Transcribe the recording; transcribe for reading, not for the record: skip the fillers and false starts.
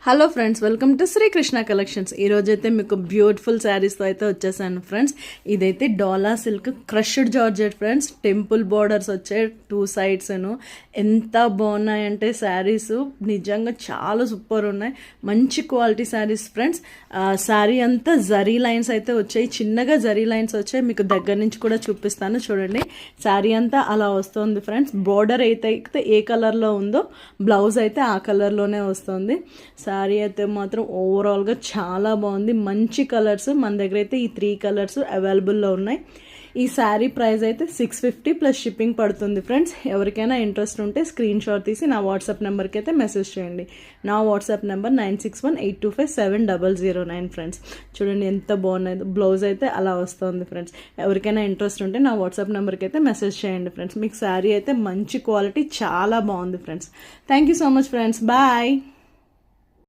Hello friends, welcome to Srikrishna collections. ఈరోజైతే మీకు beautiful శారీస్తో అయితే వచ్చేసాను ఫ్రెండ్స్. ఇదైతే dola silk crushed georgette friends. Temple borders వచ్చాయి 2 sides. ఎంత బాగున్నాయంటే శారీస్ నిజంగా చాలా సూపర్ ఉన్నాయి. మంచి క్వాలిటీ శారీస్ ఫ్రెండ్స్. శారీ అంతా జరీ లైన్స్ అయితే వచ్చాయి, చిన్నగా జరీ లైన్స్ వచ్చాయి. మీకు దగ్గర నుంచి కూడా చూపిస్తాను చూడండి. శారీ అంతా అలా వస్తుంది ఫ్రెండ్స్. బార్డర్ అయితే ఏ కలర్లో ఉందో బ్లౌజ్ అయితే ఆ కలర్లోనే వస్తుంది. శారీ అయితే మాత్రం ఓవరాల్గా చాలా బాగుంది. మంచి కలర్స్ మన దగ్గర అయితే ఈ 3 కలర్స్ అవైలబుల్లో ఉన్నాయి. ఈ శారీ ప్రైస్ అయితే 650 ప్లస్ షిప్పింగ్ పడుతుంది ఫ్రెండ్స్. ఎవరికైనా ఇంట్రెస్ట్ ఉంటే స్క్రీన్ షాట్ తీసి నా వాట్సాప్ నెంబర్కి అయితే మెసేజ్ చేయండి. నా వాట్సాప్ నెంబర్ 9618257009 ఫ్రెండ్స్. చూడండి ఎంత బాగున్నాయి. బ్లౌజ్ అయితే అలా వస్తుంది ఫ్రెండ్స్. ఎవరికైనా ఇంట్రెస్ట్ ఉంటే నా వాట్సాప్ నెంబర్కి అయితే మెసేజ్ చేయండి ఫ్రెండ్స్. మీకు శారీ అయితే మంచి క్వాలిటీ చాలా బాగుంది friends. Thank you so much friends. Bye.